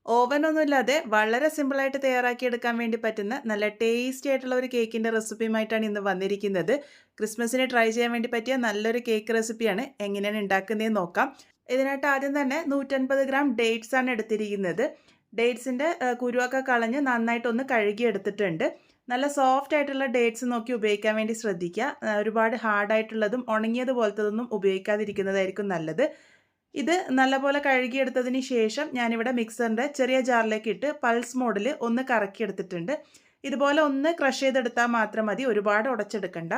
ഓവനൊന്നുമില്ലാതെ വളരെ സിമ്പിളായിട്ട് തയ്യാറാക്കിയെടുക്കാൻ വേണ്ടി പറ്റുന്ന നല്ല ടേസ്റ്റി ആയിട്ടുള്ള ഒരു കേക്കിൻ്റെ റെസിപ്പിയുമായിട്ടാണ് ഇന്ന് വന്നിരിക്കുന്നത്. ക്രിസ്മസിന് ട്രൈ ചെയ്യാൻ വേണ്ടി പറ്റിയ നല്ലൊരു കേക്ക് റെസിപ്പിയാണ്. എങ്ങനെയാണ് ഉണ്ടാക്കുന്നതെന്ന് നോക്കാം. ഇതിനായിട്ട് ആദ്യം തന്നെ 150 ഗ്രാം ഡേറ്റ്സ് ആണ് എടുത്തിരിക്കുന്നത്. ഡേറ്റ്സിൻ്റെ കുരുവൊക്കെ കളഞ്ഞ് നന്നായിട്ടൊന്ന് കഴുകിയെടുത്തിട്ടുണ്ട്. നല്ല സോഫ്റ്റ് ആയിട്ടുള്ള ഡേറ്റ്സ് നോക്കി ഉപയോഗിക്കാൻ വേണ്ടി ശ്രദ്ധിക്കുക. ഒരുപാട് ഹാർഡായിട്ടുള്ളതും ഉണങ്ങിയത് പോലത്തതൊന്നും ഉപയോഗിക്കാതിരിക്കുന്നതായിരിക്കും നല്ലത്. ഇത് നല്ലപോലെ കഴുകിയെടുത്തതിന് ശേഷം ഞാനിവിടെ മിക്സറിൻ്റെ ചെറിയ ജാറിലേക്ക് ഇട്ട് പൾസ് മോഡിൽ ഒന്ന് കറക്കിയെടുത്തിട്ടുണ്ട്. ഇതുപോലെ ഒന്ന് ക്രഷ് ചെയ്തെടുത്താൽ മാത്രം മതി, ഒരുപാട് ഉടച്ചെടുക്കണ്ട.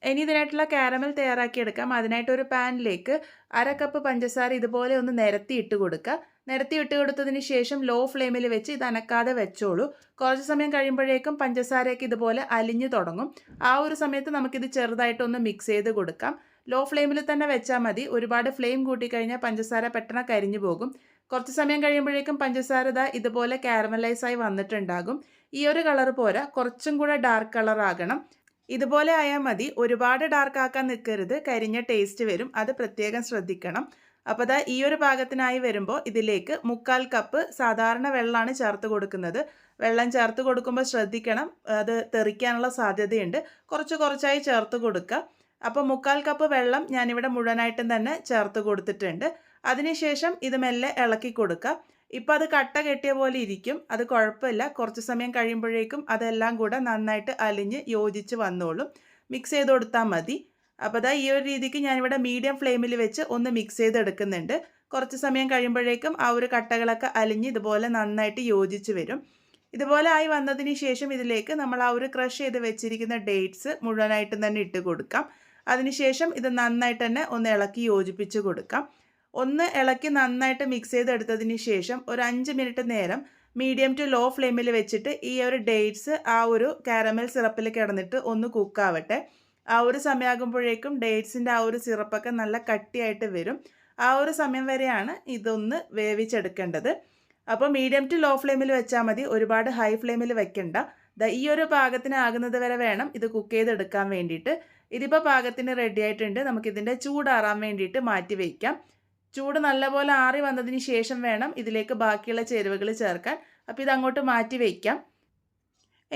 ഇനി ഇതിനായിട്ടുള്ള കാരമൽ തയ്യാറാക്കിയെടുക്കാം. അതിനായിട്ടൊരു പാനിലേക്ക് 1/2 കപ്പ് പഞ്ചസാര ഇതുപോലെ ഒന്ന് നിരത്തി ഇട്ട് കൊടുക്കുക. നിരത്തി ഇട്ട് കൊടുത്തതിന് ശേഷം ലോ ഫ്ലെയിമിൽ വെച്ച് ഇത് അനക്കാതെ വെച്ചോളൂ. കുറച്ച് സമയം കഴിയുമ്പോഴേക്കും പഞ്ചസാരയൊക്കെ ഇതുപോലെ അലിഞ്ഞു തുടങ്ങും. ആ ഒരു സമയത്ത് നമുക്കിത് ചെറുതായിട്ടൊന്ന് മിക്സ് ചെയ്ത് കൊടുക്കാം. ലോ ഫ്ലെയിമിൽ തന്നെ വെച്ചാൽ മതി. ഒരുപാട് ഫ്ലെയിം കൂട്ടിക്കഴിഞ്ഞാൽ പഞ്ചസാര പെട്ടെന്ന് കരിഞ്ഞു പോകും. കുറച്ച് സമയം കഴിയുമ്പോഴേക്കും പഞ്ചസാര ഇതുപോലെ കാരമലൈസായി വന്നിട്ടുണ്ടാകും. ഈ ഒരു കളർ പോരാ, കുറച്ചും കൂടെ ഡാർക്ക് കളർ ആകണം. ഇതുപോലെ ആയാൽ മതി. ഒരുപാട് ഡാർക്ക് ആക്കാൻ നിൽക്കരുത്, കരിഞ്ഞ ടേസ്റ്റ് വരും. അത് പ്രത്യേകം ശ്രദ്ധിക്കണം. അപ്പോൾ ഈ ഒരു പാകത്തിനായി വരുമ്പോൾ ഇതിലേക്ക് 1/4 കപ്പ് സാധാരണ വെള്ളമാണ് ചേർത്ത് കൊടുക്കുന്നത്. വെള്ളം ചേർത്ത് കൊടുക്കുമ്പോൾ ശ്രദ്ധിക്കണം, അത് തെറിക്കാനുള്ള സാധ്യതയുണ്ട്. കുറച്ച് കുറച്ചായി ചേർത്ത് കൊടുക്കുക. അപ്പോൾ 1/4 കപ്പ് വെള്ളം ഞാനിവിടെ മുഴുവനായിട്ടും തന്നെ ചേർത്ത് കൊടുത്തിട്ടുണ്ട്. അതിനുശേഷം ഇത് മെല്ലെ ഇളക്കി കൊടുക്കുക. ഇപ്പോൾ അത് കട്ട കെട്ടിയ പോലെ ഇരിക്കും, അത് കുഴപ്പമില്ല. കുറച്ച് സമയം കഴിയുമ്പോഴേക്കും അതെല്ലാം കൂടെ നന്നായിട്ട് അലിഞ്ഞ് യോജിച്ച് വന്നോളും. മിക്സ് ചെയ്ത് കൊടുത്താൽ മതി. അപ്പോൾ ഈ ഒരു രീതിക്ക് ഞാനിവിടെ മീഡിയം ഫ്ലെയിമിൽ വെച്ച് ഒന്ന് മിക്സ് ചെയ്തെടുക്കുന്നുണ്ട്. കുറച്ച് സമയം കഴിയുമ്പോഴേക്കും ആ ഒരു കട്ടകളൊക്കെ അലിഞ്ഞ് ഇതുപോലെ നന്നായിട്ട് യോജിച്ച് വരും. ഇതുപോലെ ആയി വന്നതിന് ശേഷം ഇതിലേക്ക് നമ്മൾ ആ ഒരു ക്രഷ് ചെയ്ത് വെച്ചിരിക്കുന്ന ഡേറ്റ്സ് മുഴുവനായിട്ടും തന്നെ ഇട്ട് കൊടുക്കാം. അതിനുശേഷം ഇത് നന്നായിട്ട് തന്നെ ഒന്ന് ഇളക്കി യോജിപ്പിച്ച് കൊടുക്കാം. ഒന്ന് ഇളക്കി നന്നായിട്ട് മിക്സ് ചെയ്തെടുത്തതിന് ശേഷം ഒരു 5 മിനിറ്റ് നേരം മീഡിയം ടു ലോ ഫ്ലെയിമിൽ വെച്ചിട്ട് ഈ ഒരു ഡേറ്റ്സ് ആ ഒരു കാരമൽ സിറപ്പിൽ കിടന്നിട്ട് ഒന്ന് കുക്കാവട്ടെ. ആ ഒരു സമയമാകുമ്പോഴേക്കും ഡേറ്റ്സിൻ്റെ ആ ഒരു സിറപ്പൊക്കെ നല്ല കട്ടിയായിട്ട് വരും. ആ ഒരു സമയം വരെയാണ് ഇതൊന്ന് വേവിച്ചെടുക്കേണ്ടത്. അപ്പോൾ മീഡിയം ടു ലോ ഫ്ലെയിമിൽ വെച്ചാൽ മതി, ഒരുപാട് ഹൈ ഫ്ലെയിമിൽ വെക്കണ്ട. ഈ ഒരു പാകത്തിനാകുന്നത് വരെ വേണം ഇത് കുക്ക് ചെയ്തെടുക്കാൻ വേണ്ടിയിട്ട്. ഇതിപ്പോൾ പാകത്തിന് റെഡി ആയിട്ടുണ്ട്. നമുക്കിതിൻ്റെ ചൂടാറാൻ വേണ്ടിയിട്ട് മാറ്റി വയ്ക്കാം. ചൂട് നല്ലപോലെ ആറി വന്നതിന് ശേഷം വേണം ഇതിലേക്ക് ബാക്കിയുള്ള ചേരുവകൾ ചേർക്കാൻ. അപ്പോൾ ഇതങ്ങോട്ട് മാറ്റി വയ്ക്കാം.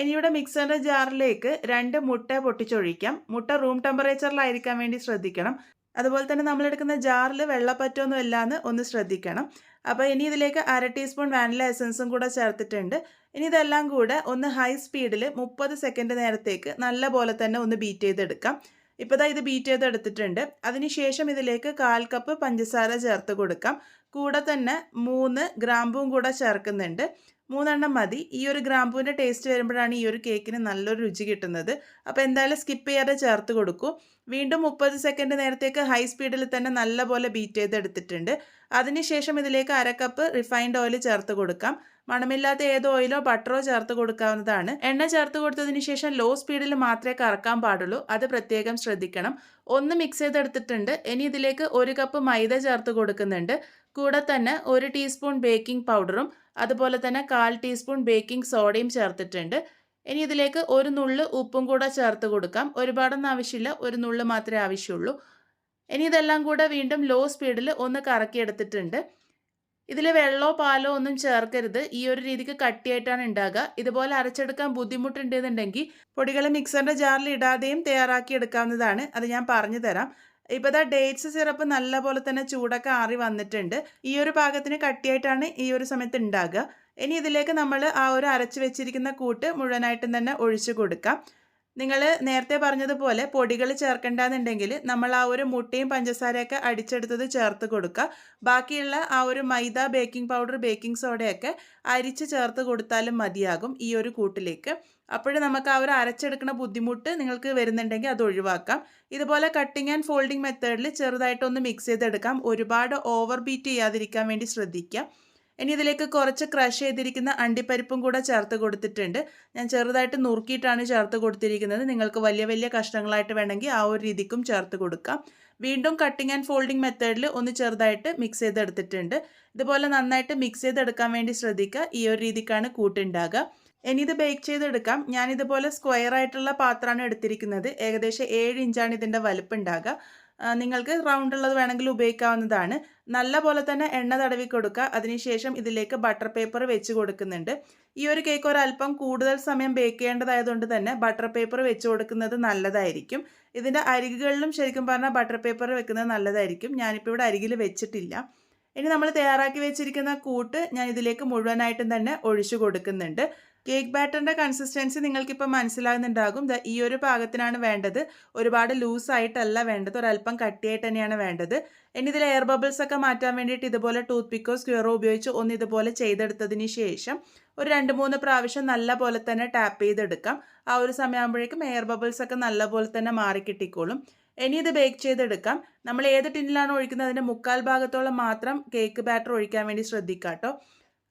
ഇനിയുടെ മിക്സറിൻ്റെ ജാറിലേക്ക് 2 മുട്ട പൊട്ടിച്ചൊഴിക്കാം. മുട്ട റൂം ടെമ്പറേച്ചറിലായിരിക്കാൻ വേണ്ടി ശ്രദ്ധിക്കണം. അതുപോലെ തന്നെ നമ്മളെടുക്കുന്ന ജാറിൽ വെള്ളപ്പറ്റൊന്നും ഇല്ലാന്ന് ഒന്ന് ശ്രദ്ധിക്കണം. അപ്പോൾ ഇനി ഇതിലേക്ക് 1/2 ടീസ്പൂൺ വാനില എസൻസും കൂടെ ചേർത്തിട്ടുണ്ട്. ഇനി ഇതെല്ലാം കൂടെ ഒന്ന് ഹൈ സ്പീഡിൽ 30 സെക്കൻഡ് നേരത്തേക്ക് നല്ല പോലെ തന്നെ ഒന്ന് ബീറ്റ് ചെയ്തെടുക്കാം. ഇപ്പോൾ ഇത് ബീറ്റ് ചെയ്തെടുത്തിട്ടുണ്ട്. അതിനുശേഷം ഇതിലേക്ക് 1/4 കപ്പ് പഞ്ചസാര ചേർത്ത് കൊടുക്കാം. കൂടെ തന്നെ 3 ഗ്രാമ്പും കൂടെ ചേർക്കുന്നുണ്ട്. 3 എണ്ണം മതി. ഈ ഒരു ഗ്രാമ്പൂവിൻ്റെ ടേസ്റ്റ് വരുമ്പോഴാണ് ഈ ഒരു കേക്കിന് നല്ലൊരു രുചി കിട്ടുന്നത്. അപ്പോൾ എന്തായാലും സ്കിപ്പ് ചെയ്യാതെ ചേർത്ത് കൊടുക്കൂ. വീണ്ടും 30 സെക്കൻഡ് നേരത്തേക്ക് ഹൈ സ്പീഡിൽ തന്നെ നല്ലപോലെ ബീറ്റ് ചെയ്തെടുത്തിട്ടുണ്ട്. അതിനുശേഷം ഇതിലേക്ക് 1/2 കപ്പ് റിഫൈൻഡ് ഓയിൽ ചേർത്ത് കൊടുക്കാം. മണമില്ലാത്ത ഏത് ഓയിലോ ബട്ടറോ ചേർത്ത് കൊടുക്കാവുന്നതാണ്. എണ്ണ ചേർത്ത് കൊടുത്തതിന് ശേഷം ലോ സ്പീഡിൽ മാത്രമേ കറക്കാൻ പാടുള്ളൂ, അത് പ്രത്യേകം ശ്രദ്ധിക്കണം. ഒന്ന് മിക്സ് ചെയ്തെടുത്തിട്ടുണ്ട്. ഇനി ഇതിലേക്ക് 1 കപ്പ് മൈദ ചേർത്ത് കൊടുക്കുന്നുണ്ട്. കൂടെ തന്നെ 1 ടീസ്പൂൺ ബേക്കിംഗ് പൗഡറും അതുപോലെ തന്നെ 1/4 ടീസ്പൂൺ ബേക്കിംഗ് സോഡയും ചേർത്തിട്ടുണ്ട്. ഇനി ഇതിലേക്ക് 1 നുള്ള് ഉപ്പും കൂടെ ചേർത്ത് കൊടുക്കാം. ഒരുപാടൊന്നും ആവശ്യമില്ല, 1 നുള്ള് മാത്രമേ ആവശ്യമുള്ളൂ. ഇനി ഇതെല്ലാം കൂടെ വീണ്ടും ലോ സ്പീഡിൽ ഒന്ന് കറക്കിയെടുത്തിട്ടുണ്ട്. ഇതിൽ വെള്ളമോ പാലോ ഒന്നും ചേർക്കരുത്. ഈ ഒരു രീതിക്ക് കട്ടിയായിട്ടാണ് ഉണ്ടാകുക. ഇതുപോലെ അരച്ചെടുക്കാൻ ബുദ്ധിമുട്ടുണ്ടെന്നുണ്ടെങ്കിൽ പൊടികൾ മിക്സറിൻ്റെ ജാറിൽ ഇടാതെയും തയ്യാറാക്കി എടുക്കാവുന്നതാണ്. അത് ഞാൻ പറഞ്ഞു തരാം. ഇപ്പോൾ ഡേറ്റ്സ് സിറപ്പ് നല്ല പോലെ തന്നെ ചൂടൊക്കെ ആറി വന്നിട്ടുണ്ട്. ഈ ഒരു പാകത്തിന് കട്ടിയായിട്ടാണ് ഈ ഒരു സമയത്ത് ഉണ്ടാകുക. ഇനി ഇതിലേക്ക് നമ്മൾ ആ ഒരു അരച്ച് വെച്ചിരിക്കുന്ന കൂട്ട് മുഴുവനായിട്ടും തന്നെ ഒഴിച്ചു കൊടുക്കാം. നിങ്ങൾ നേരത്തെ പറഞ്ഞതുപോലെ പൊടികൾ ചേർക്കേണ്ടെന്നുണ്ടെങ്കിൽ നമ്മൾ ആ ഒരു മുട്ടയും പഞ്ചസാരയൊക്കെ അടിച്ചെടുത്തത് ചേർത്ത് കൊടുക്കുക. ബാക്കിയുള്ള ആ ഒരു മൈദ, ബേക്കിംഗ് പൗഡർ, ബേക്കിംഗ് സോഡയൊക്കെ അരിച്ച് ചേർത്ത് കൊടുത്താലും മതിയാകും ഈ ഒരു കൂട്ടിലേക്ക്. അപ്പോഴും നമുക്ക് ആ ഒരു അരച്ചെടുക്കുന്ന ബുദ്ധിമുട്ട് നിങ്ങൾക്ക് വരുന്നുണ്ടെങ്കിൽ അത് ഒഴിവാക്കാം. ഇതുപോലെ കട്ടിങ് ആൻഡ് ഫോൾഡിങ് മെത്തേഡിൽ ചെറുതായിട്ടൊന്ന് മിക്സ് ചെയ്തെടുക്കാം. ഒരുപാട് ഓവർ ബീറ്റ് ചെയ്യാതിരിക്കാൻ വേണ്ടി ശ്രദ്ധിക്കുക. ഇനി ഇതിലേക്ക് കുറച്ച് ക്രഷ് ചെയ്തിരിക്കുന്ന അണ്ടിപ്പരിപ്പും കൂടെ ചേർത്ത് കൊടുത്തിട്ടുണ്ട്. ഞാൻ ചെറുതായിട്ട് നുറുക്കിയിട്ടാണ് ചേർത്ത് കൊടുത്തിരിക്കുന്നത്. നിങ്ങൾക്ക് വലിയ വലിയ കഷ്ണങ്ങളായിട്ട് വേണമെങ്കിൽ ആ ഒരു രീതിക്കും ചേർത്ത് കൊടുക്കാം. വീണ്ടും കട്ടിങ് ആൻഡ് ഫോൾഡിങ് മെത്തേഡിൽ ഒന്ന് ചെറുതായിട്ട് മിക്സ് ചെയ്തെടുത്തിട്ടുണ്ട്. ഇതുപോലെ നന്നായിട്ട് മിക്സ് ചെയ്തെടുക്കാൻ വേണ്ടി ശ്രദ്ധിക്കുക. ഈ ഒരു രീതിക്കാണ് കൂട്ടുണ്ടാകുക. ഇനി ഇത് ബേക്ക് ചെയ്തെടുക്കാം. ഞാനിതുപോലെ സ്ക്വയർ ആയിട്ടുള്ള പാത്രമാണ് എടുത്തിരിക്കുന്നത്. ഏകദേശം 7 ഇഞ്ചാണ് ഇതിൻ്റെ വലുപ്പം ഉണ്ടാകുക. നിങ്ങൾക്ക് റൗണ്ട് ഉള്ളത് വേണമെങ്കിൽ ഉപയോഗിക്കാവുന്നതാണ്. നല്ല പോലെ തന്നെ എണ്ണ തടവി കൊടുക്കുക. അതിനുശേഷം ഇതിലേക്ക് ബട്ടർ പേപ്പർ വെച്ച് കൊടുക്കുന്നുണ്ട്. ഈ ഒരു കേക്ക് ഒരല്പം കൂടുതൽ സമയം ബേക്ക് ചെയ്യേണ്ടതായതുകൊണ്ട് തന്നെ ബട്ടർ പേപ്പർ വെച്ച് കൊടുക്കുന്നത് നല്ലതായിരിക്കും. ഇതിൻ്റെ അരികുകളിലും ശരിക്കും പറഞ്ഞാൽ ബട്ടർ പേപ്പർ വെക്കുന്നത് നല്ലതായിരിക്കും. ഞാനിപ്പോൾ ഇവിടെ അരികിൽ വെച്ചിട്ടില്ല. ഇനി നമ്മൾ തയ്യാറാക്കി വെച്ചിരിക്കുന്ന കൂട്ട് ഞാൻ ഇതിലേക്ക് മുഴുവനായിട്ടും തന്നെ ഒഴിച്ചു കൊടുക്കുന്നുണ്ട്. കേക്ക് ബാറ്ററിൻ്റെ കൺസിസ്റ്റൻസി നിങ്ങൾക്കിപ്പോൾ മനസ്സിലാകുന്നുണ്ടാകും. ഈ ഒരു പാകത്തിനാണ് വേണ്ടത്. ഒരുപാട് ലൂസായിട്ടല്ല വേണ്ടത്, ഒരല്പം കട്ടിയായിട്ട് തന്നെയാണ് വേണ്ടത്. ഇനി ഇതിൽ എയർ ബബിൾസ് ഒക്കെ മാറ്റാൻ വേണ്ടിയിട്ട് ഇതുപോലെ ടൂത്ത് പിക്കോ സ്ക്വയറോ ഉപയോഗിച്ച് ഒന്ന് ഇതുപോലെ ചെയ്തെടുത്തതിന് ശേഷം ഒരു 2-3 പ്രാവശ്യം നല്ല പോലെ തന്നെ ടാപ്പ് ചെയ്തെടുക്കാം. ആ ഒരു സമയമാകുമ്പോഴേക്കും എയർ ബബിൾസ് ഒക്കെ നല്ല പോലെ തന്നെ മാറിക്കിട്ടിക്കോളും. ഇനി ഇത് ബേക്ക് ചെയ്തെടുക്കാം. നമ്മൾ ഏത് ടിന്നിലാണോ ഒഴിക്കുന്നത് അതിൻ്റെ 1/4 ഭാഗത്തോളം മാത്രം കേക്ക് ബാറ്റർ ഒഴിക്കാൻ വേണ്ടി ശ്രദ്ധിക്കാം കേട്ടോ.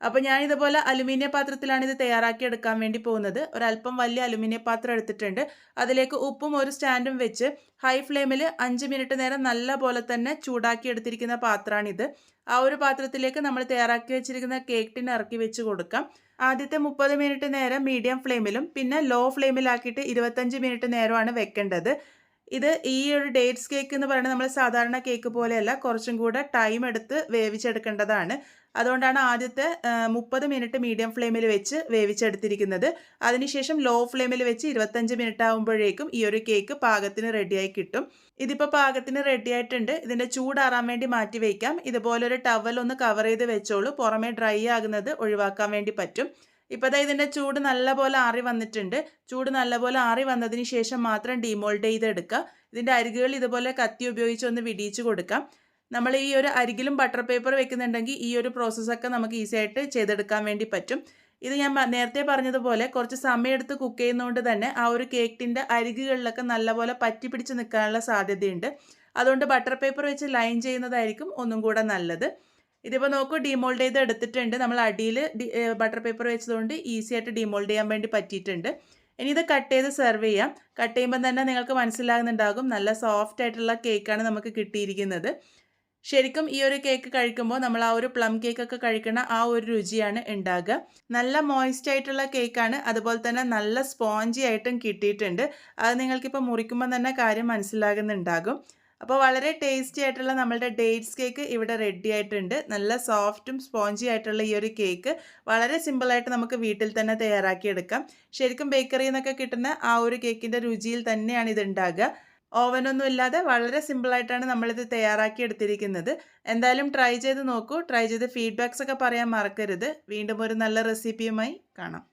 അപ്പോൾ ഞാനിതുപോലെ അലുമിനിയം പാത്രത്തിലാണ് ഇത് തയ്യാറാക്കി എടുക്കാൻ വേണ്ടി പോകുന്നത്. ഒരല്പം വലിയ അലുമിനിയം പാത്രം എടുത്തിട്ടുണ്ട്. അതിലേക്ക് ഉപ്പും ഒരു സ്റ്റാൻഡും വെച്ച് ഹൈ ഫ്ലെയിമിൽ 5 മിനിറ്റ് നേരം നല്ല പോലെ തന്നെ ചൂടാക്കി എടുത്തിരിക്കുന്ന പാത്രമാണിത്. ആ ഒരു പാത്രത്തിലേക്ക് നമ്മൾ തയ്യാറാക്കി വെച്ചിരിക്കുന്ന കേക്ക് ടിൻ ഇറക്കി വെച്ച് കൊടുക്കാം. ആദ്യത്തെ 30 മിനിറ്റ് നേരം മീഡിയം ഫ്ലെയിമിലും പിന്നെ ലോ ഫ്ലെയിമിലാക്കിയിട്ട് 25 മിനിറ്റ് നേരമാണ് വെക്കേണ്ടത്. ഇത് ഈ ഒരു ഡേറ്റ്സ് കേക്ക് എന്ന് പറയുന്നത് നമ്മൾ സാധാരണ കേക്ക് പോലെയല്ല, കുറച്ചും കൂടെ ടൈം എടുത്ത് വേവിച്ചെടുക്കേണ്ടതാണ്. അതുകൊണ്ടാണ് ആദ്യത്തെ 30 മിനിറ്റ് മീഡിയം ഫ്ലെയിമിൽ വെച്ച് വേവിച്ചെടുത്തിരിക്കുന്നത്. അതിനുശേഷം ലോ ഫ്ലെയിമിൽ വെച്ച് 25 മിനിറ്റ് ആകുമ്പോഴേക്കും ഈ ഒരു കേക്ക് പാകത്തിന് റെഡിയായി കിട്ടും. ഇതിപ്പോൾ പാകത്തിന് റെഡി ആയിട്ടുണ്ട്. ഇതിൻ്റെ ചൂടാറാൻ വേണ്ടി മാറ്റി വയ്ക്കാം. ഇതുപോലൊരു ടവൽ ഒന്ന് കവർ ചെയ്ത് വെച്ചോളൂ. പുറമേ ഡ്രൈ ആകുന്നത് ഒഴിവാക്കാൻ വേണ്ടി പറ്റും. ഇപ്പോൾ ദാ ഇതിൻ്റെ ചൂട് നല്ലപോലെ ആറി വന്നിട്ടുണ്ട്. ചൂട് നല്ലപോലെ ആറി വന്നതിന് ശേഷം മാത്രം ഡീമോൾഡ് ചെയ്തെടുക്കുക. ഇതിൻ്റെ അരികുകൾ ഇതുപോലെ കത്തി ഉപയോഗിച്ച് ഒന്ന് വിടിയിച്ച് കൊടുക്കാം. നമ്മൾ ഈ ഒരു അരികിലും ബട്ടർ പേപ്പർ വെക്കുന്നുണ്ടെങ്കിൽ ഈ ഒരു പ്രോസസ്സൊക്കെ നമുക്ക് ഈസി ആയിട്ട് ചെയ്തെടുക്കാൻ വേണ്ടി പറ്റും. ഇത് ഞാൻ നേരത്തെ പറഞ്ഞതുപോലെ കുറച്ച് സമയമെടുത്ത് കുക്ക് ചെയ്യുന്നതുകൊണ്ട് തന്നെ ആ ഒരു കേക്കിൻ്റെ അരികുകളിലൊക്കെ നല്ലപോലെ പറ്റി പിടിച്ച് നിൽക്കാനുള്ള സാധ്യതയുണ്ട്. അതുകൊണ്ട് ബട്ടർ പേപ്പർ വെച്ച് ലൈൻ ചെയ്യുന്നതായിരിക്കും ഒന്നും കൂടെ നല്ലത്. ഇതിപ്പോൾ നോക്കൂ, ഡീമോൾഡ് ചെയ്ത് എടുത്തിട്ടുണ്ട്. നമ്മൾ അടിയിൽ ബട്ടർ പേപ്പർ വെച്ചതുകൊണ്ട് ഈസി ആയിട്ട് ഡീമോൾഡ് ചെയ്യാൻ വേണ്ടി പറ്റിയിട്ടുണ്ട്. ഇനി ഇത് കട്ട് ചെയ്ത് സെർവ് ചെയ്യാം. കട്ട് ചെയ്യുമ്പോൾ തന്നെ നിങ്ങൾക്ക് മനസ്സിലാകുന്നുണ്ടാകും നല്ല സോഫ്റ്റ് ആയിട്ടുള്ള കേക്കാണ് നമുക്ക് കിട്ടിയിരിക്കുന്നത്. ശരിക്കും ഈ ഒരു കേക്ക് കഴിക്കുമ്പോൾ നമ്മൾ ആ ഒരു പ്ലം കേക്കൊക്കെ കഴിക്കുന്ന ആ ഒരു രുചിയാണ് ഉണ്ടാകുക. നല്ല മോയിസ്റ്റ് ആയിട്ടുള്ള കേക്കാണ്. അതുപോലെ തന്നെ നല്ല സ്പോഞ്ചി ആയിട്ടും കിട്ടിയിട്ടുണ്ട്. അത് നിങ്ങൾക്കിപ്പോൾ മുറിക്കുമ്പോൾ തന്നെ കാര്യം മനസ്സിലാകുന്നുണ്ടാകും. അപ്പോൾ വളരെ ടേസ്റ്റി ആയിട്ടുള്ള നമ്മളുടെ ഡേറ്റ്സ് കേക്ക് ഇവിടെ റെഡി ആയിട്ടുണ്ട്. നല്ല സോഫ്റ്റും സ്പോഞ്ചി ആയിട്ടുള്ള ഈ ഒരു കേക്ക് വളരെ സിമ്പിളായിട്ട് നമുക്ക് വീട്ടിൽ തന്നെ തയ്യാറാക്കിയെടുക്കാം. ശരിക്കും ബേക്കറിയിൽ നിന്നൊക്കെ കിട്ടുന്ന ആ ഒരു കേക്കിൻ്റെ രുചിയിൽ തന്നെയാണ് ഇത് ഉണ്ടാകുക. ഓവനൊന്നും ഇല്ലാതെ വളരെ സിമ്പിളായിട്ടാണ് നമ്മളിത് തയ്യാറാക്കി എടുത്തിരിക്കുന്നത്. എന്തായാലും ട്രൈ ചെയ്ത് നോക്കൂ. ട്രൈ ചെയ്ത് ഫീഡ്ബാക്സ് ഒക്കെ പറയാൻ മറക്കരുത്. വീണ്ടും ഒരു നല്ല റെസിപ്പിയുമായി കാണാം.